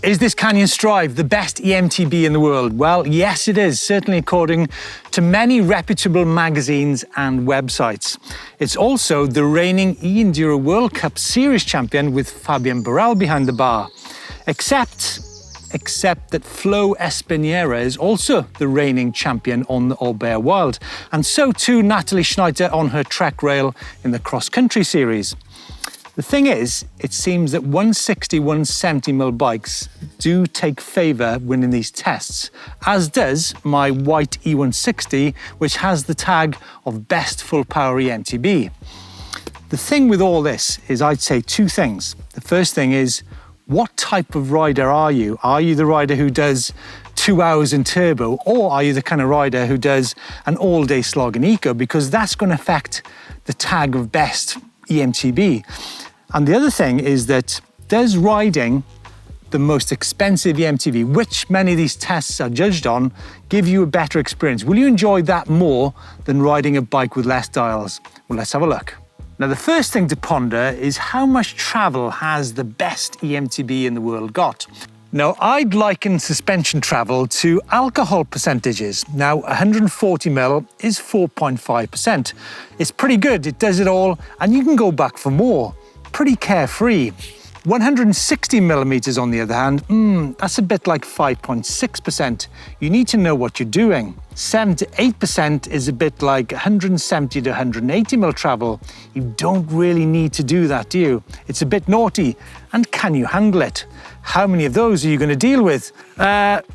Is this Canyon Strive the best eMTB in the world? Well, yes, it is, certainly according to many reputable magazines and websites. It's also the reigning e-Enduro World Cup Series champion with Fabian Burrell behind the bar. Except that Flo Espiniera is also the reigning champion on the All-Bear Wild, and so too Natalie Schneider on her Trek Rail in the cross-country series. The thing is, it seems that 160, 170mm bikes do take favour winning these tests, as does my white E160, which has the tag of Best Full Power eMTB. The thing with all this is I'd say two things. The first thing is, what type of rider are you? Are you the rider who does 2 hours in turbo, or are you the kind of rider who does an all-day slog in eco? Because that's going to affect the tag of Best eMTB. And the other thing is that, does riding the most expensive eMTB, which many of these tests are judged on, give you a better experience? Will you enjoy that more than riding a bike with less dials? Well, let's have a look. Now, the first thing to ponder is how much travel has the best eMTB in the world got? Now, I'd liken suspension travel to alcohol percentages. Now, 140ml is 4.5%. It's pretty good, it does it all, and you can go back for more. Pretty carefree. 160mm on the other hand, that's a bit like 5.6%. You need to know what you're doing. 7 to 8% is a bit like 170 to 180mm travel. You don't really need to do that, do you? It's a bit naughty. And can you handle it? How many of those are you going to deal with?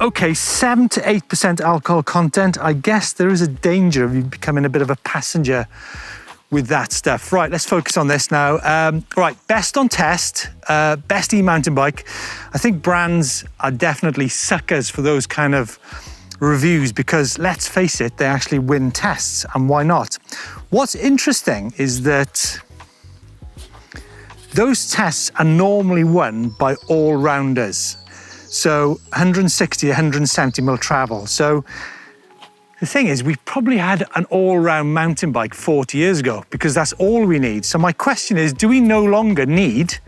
Okay, 7 to 8% alcohol content. I guess there is a danger of you becoming a bit of a passenger with that stuff. Right, let's focus on this now. Right, best on test, best e-mountain bike. I think brands are definitely suckers for those kind of reviews because, let's face it, they actually win tests, and why not? What's interesting is that those tests are normally won by all-rounders. So 160, 170mm travel. So the thing is, we probably had an all-round mountain bike 40 years ago because that's all we need. So my question is, do we no longer need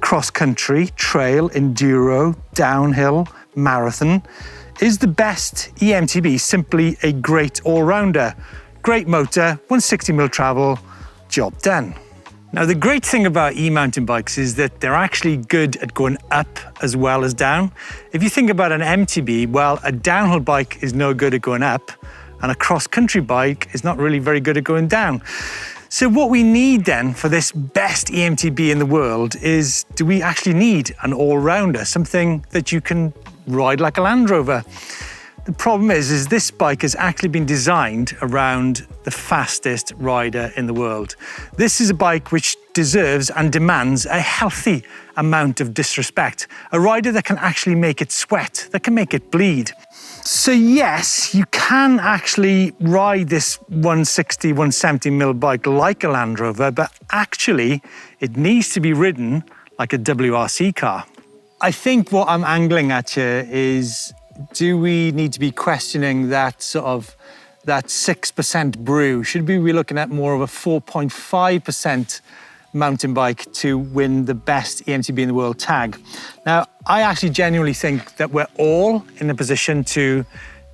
cross-country, trail, enduro, downhill, marathon? Is the best eMTB simply a great all-rounder? Great motor, 160mm travel, job done. Now, the great thing about e-mountain bikes is that they're actually good at going up as well as down. If you think about an MTB, well, a downhill bike is no good at going up, and a cross-country bike is not really very good at going down. So what we need then for this best eMTB in the world is, do we actually need an all-rounder, something that you can ride like a Land Rover? The problem is this bike has actually been designed around the fastest rider in the world. This is a bike which deserves and demands a healthy amount of disrespect. A rider that can actually make it sweat, that can make it bleed. So yes, you can actually ride this 160, 170mm bike like a Land Rover, but actually it needs to be ridden like a WRC car. I think what I'm angling at here is, do we need to be questioning that sort of that 6% brew? Should we be looking at more of a 4.5% mountain bike to win the best eMTB in the world tag? Now, I actually genuinely think that we're all in a position to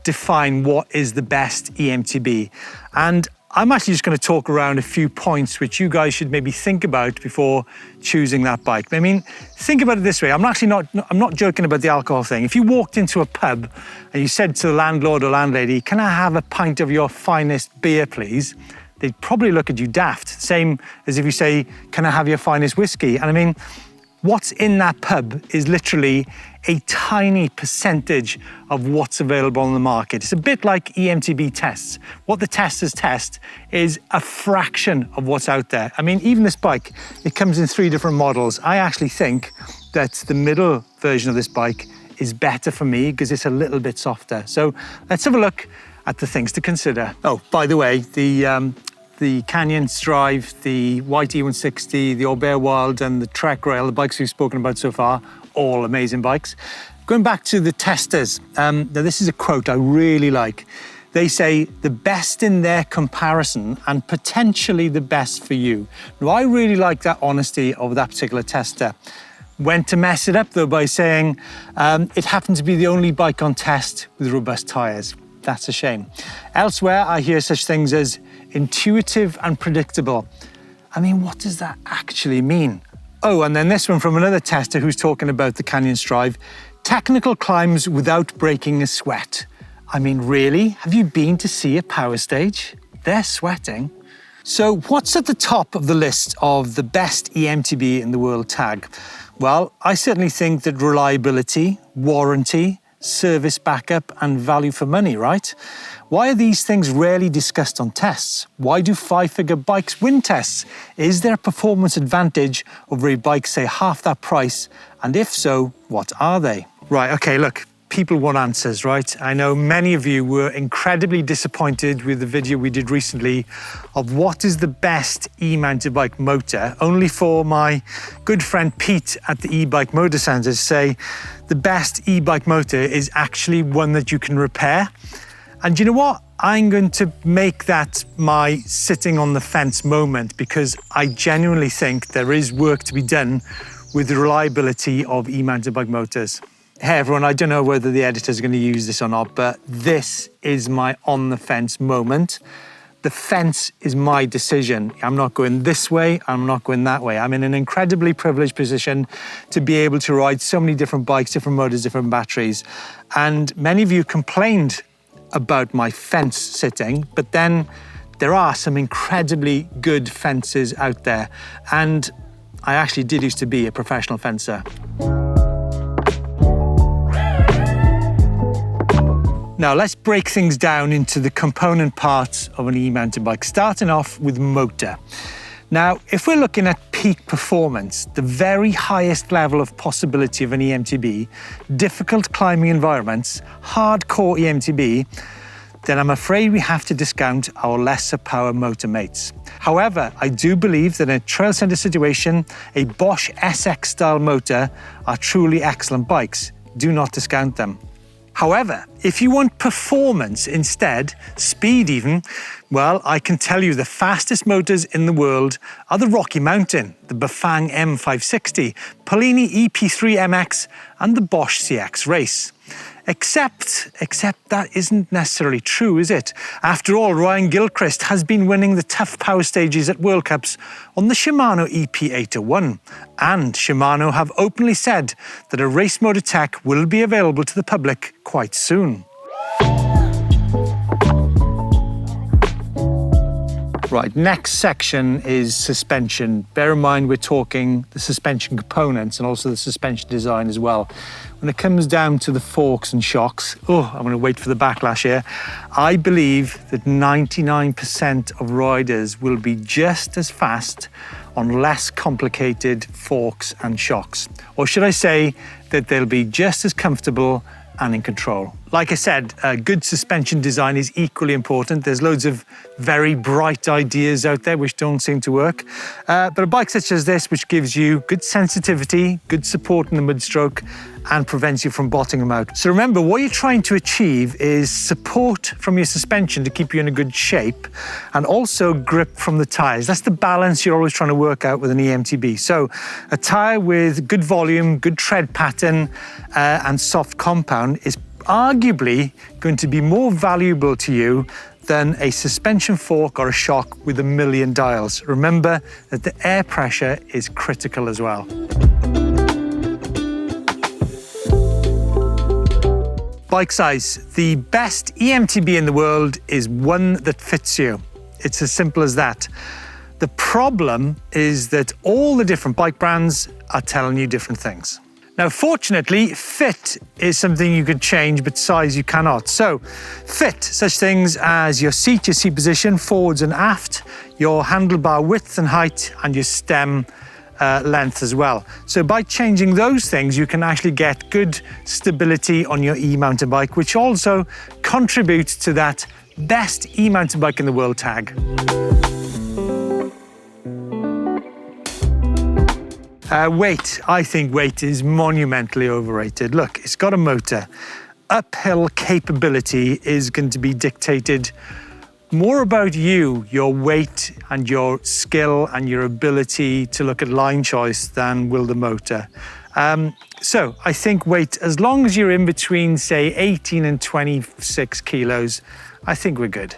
define what is the best eMTB. And I'm actually just going to talk around a few points which you guys should maybe think about before choosing that bike. I mean, think about it this way. I'm not joking about the alcohol thing. If you walked into a pub and you said to the landlord or landlady, "Can I have a pint of your finest beer, please?" They'd probably look at you daft. Same as if you say, "Can I have your finest whiskey?" And I mean, what's in that pub is literally a tiny percentage of what's available on the market. It's a bit like eMTB tests. What the testers test is a fraction of what's out there. I mean, even this bike, it comes in 3 different models. I actually think that the middle version of this bike is better for me because it's a little bit softer. So let's have a look at the things to consider. Oh, by the way, the Canyon Strive, the white E160, the All-Bear Wild and the Trek Rail, the bikes we've spoken about so far, all amazing bikes. Going back to the testers, now this is a quote I really like. They say, "the best in their comparison and potentially the best for you." Now, I really like that honesty of that particular tester. Went to mess it up though by saying it happened to be the only bike on test with robust tyres. That's a shame. Elsewhere, I hear such things as intuitive and predictable. I mean, what does that actually mean? Oh, and then this one from another tester who's talking about the Canyon Strive. Technical climbs without breaking a sweat. I mean, really? Have you been to see a power stage? They're sweating. So what's at the top of the list of the best eMTB in the world tag? Well, I certainly think that reliability, warranty, service backup and value for money, right? Why are these things rarely discussed on tests? Why do five-figure bikes win tests? Is there a performance advantage over a bike, say, half that price? And if so, what are they? Right, okay, look, people want answers, right? I know many of you were incredibly disappointed with the video we did recently of what is the best e-mounted bike motor, only for my good friend Pete at the eBike Motor Centre to say the best e-bike motor is actually one that you can repair. And you know what? I'm going to make that my sitting on the fence moment because I genuinely think there is work to be done with the reliability of e-mounted bike motors. Hey everyone, I don't know whether the editor's going to use this or not, but this is my on the fence moment. The fence is my decision. I'm not going this way, I'm not going that way. I'm in an incredibly privileged position to be able to ride so many different bikes, different motors, different batteries. And many of you complained about my fence sitting, but then there are some incredibly good fences out there. And I actually did used to be a professional fencer. Now let's break things down into the component parts of an e-mountain bike, starting off with motor. Now, if we're looking at peak performance, the very highest level of possibility of an eMTB, difficult climbing environments, hardcore eMTB, then I'm afraid we have to discount our lesser power motor mates. However, I do believe that in a trail centre situation, a Bosch SX style motor are truly excellent bikes. Do not discount them. However, if you want performance instead, speed even, well, I can tell you the fastest motors in the world are the Rocky Mountain, the Bafang M560, Polini EP3 MX, and the Bosch CX Race. Except that isn't necessarily true, is it? After all, Ryan Gilchrist has been winning the tough power stages at World Cups on the Shimano EP801. And Shimano have openly said that a race motor tech will be available to the public quite soon. Right, next section is suspension. Bear in mind we're talking the suspension components and also the suspension design as well. When it comes down to the forks and shocks, I'm going to wait for the backlash here. I believe that 99% of riders will be just as fast on less complicated forks and shocks. Or should I say that they'll be just as comfortable and in control. Like I said, good suspension design is equally important. There's loads of very bright ideas out there which don't seem to work. But a bike such as this, which gives you good sensitivity, good support in the mid-stroke, and prevents you from bottoming out. So remember, what you're trying to achieve is support from your suspension to keep you in a good shape, and also grip from the tyres. That's the balance you're always trying to work out with an eMTB. So a tyre with good volume, good tread pattern, and soft compound is arguably going to be more valuable to you than a suspension fork or a shock with 1,000,000 dials. Remember that the air pressure is critical as well. Bike size. The best eMTB in the world is one that fits you. It's as simple as that. The problem is that all the different bike brands are telling you different things. Now, fortunately, fit is something you could change, but size you cannot. So, fit, such things as your seat position, forwards and aft, your handlebar width and height, and your stem length as well. So by changing those things, you can actually get good stability on your e-mountain bike, which also contributes to that best e-mountain bike in the world tag. Weight. I think weight is monumentally overrated. Look, it's got a motor. Uphill capability is going to be dictated more about you, your weight and your skill and your ability to look at line choice than will the motor. So I think weight, as long as you're in between, say, 18 and 26 kilos, I think we're good.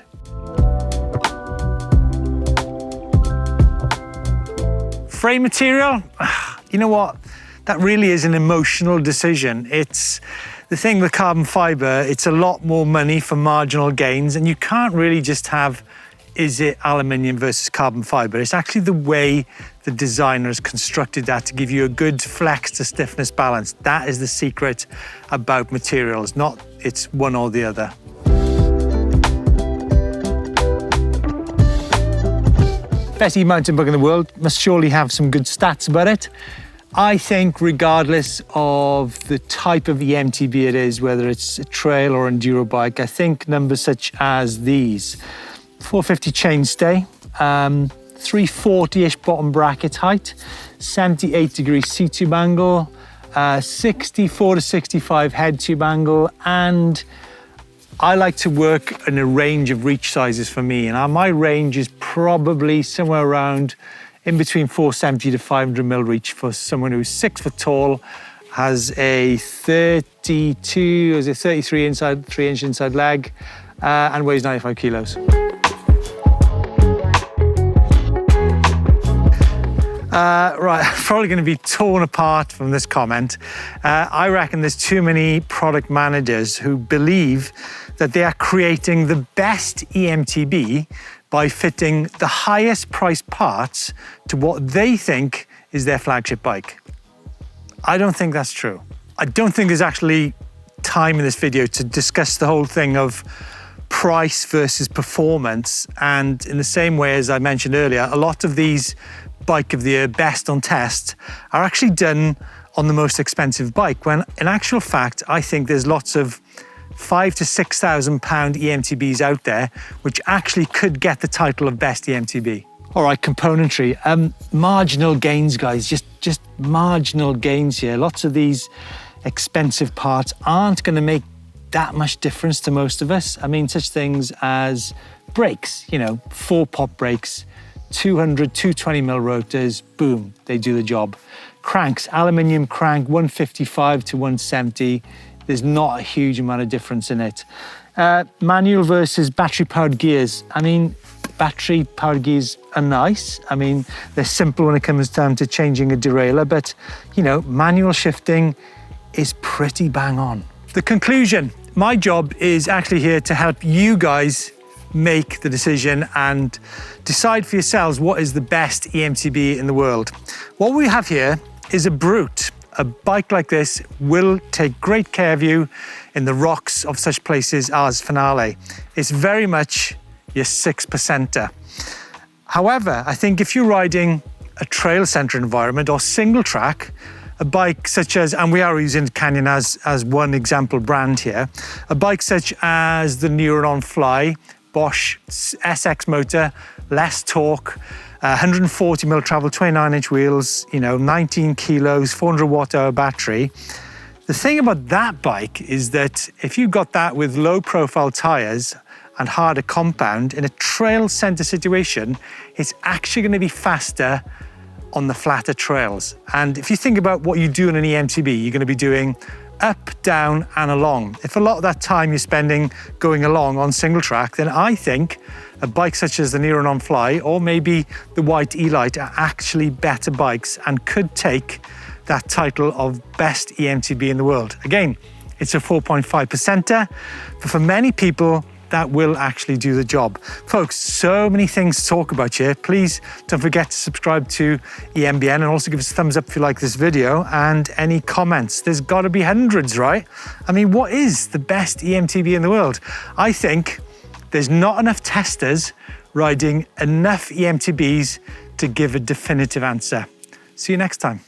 Frame material, you know what? That really is an emotional decision. It's the thing with carbon fiber, it's a lot more money for marginal gains, and you can't really just have, is it aluminium versus carbon fiber? It's actually the way the designer has constructed that to give you a good flex to stiffness balance. That is the secret about materials, not it's one or the other. Best e-mountain bike in the world, must surely have some good stats about it. I think regardless of the type of eMTB it is, whether it's a trail or enduro bike, I think numbers such as these: 450 chainstay, 340-ish bottom bracket height, 78-degree seat tube angle, 64 to 65 head tube angle, and I like to work in a range of reach sizes for me, and my range is probably somewhere around in between 470 to 500 mil reach for someone who's 6 foot tall, has a 33 inside, 3-inch inside leg, and weighs 95 kilos. Right, I'm probably going to be torn apart from this comment. I reckon there's too many product managers who believe that they are creating the best eMTB by fitting the highest priced parts to what they think is their flagship bike. I don't think that's true. I don't think there's actually time in this video to discuss the whole thing of price versus performance. And in the same way as I mentioned earlier, a lot of these bike of the year best on test are actually done on the most expensive bike, when in actual fact, I think there's lots of £5,000 to £6,000 eMTBs out there, which actually could get the title of best eMTB. All right, componentry. Marginal gains, guys, just marginal gains here. Lots of these expensive parts aren't going to make that much difference to most of us. I mean, such things as brakes, 4-pop brakes, 200, 220 mil rotors, boom, they do the job. Cranks, aluminium crank, 155 to 170. There's not a huge amount of difference in it. Manual versus battery-powered gears. I mean, battery-powered gears are nice. I mean, they're simple when it comes down to changing a derailleur, but, manual shifting is pretty bang on. The conclusion, my job is actually here to help you guys make the decision and decide for yourselves what is the best eMTB in the world. What we have here is a brute. A bike like this will take great care of you in the rocks of such places as Finale. It's very much your 6%er. However, I think if you're riding a trail center environment or single track, a bike such as, and we are using Canyon as one example brand here, a bike such as the Neuron Fly, Bosch SX motor, less torque, 140 mil travel, 29-inch wheels, 19 kilos, 400 watt-hour battery. The thing about that bike is that if you got that with low-profile tires and harder compound in a trail center situation, it's actually going to be faster on the flatter trails. And if you think about what you do in an eMTB, you're going to be doing up, down, and along. If a lot of that time you're spending going along on single track, then I think a bike such as the Neuron Fly or maybe the White E-Lite are actually better bikes and could take that title of best eMTB in the world. Again, it's a 4.5%er, but for many people, that will actually do the job. Folks, so many things to talk about here. Please don't forget to subscribe to EMBN and also give us a thumbs up if you like this video and any comments. There's got to be hundreds, right? I mean, what is the best eMTB in the world? I think there's not enough testers riding enough eMTBs to give a definitive answer. See you next time.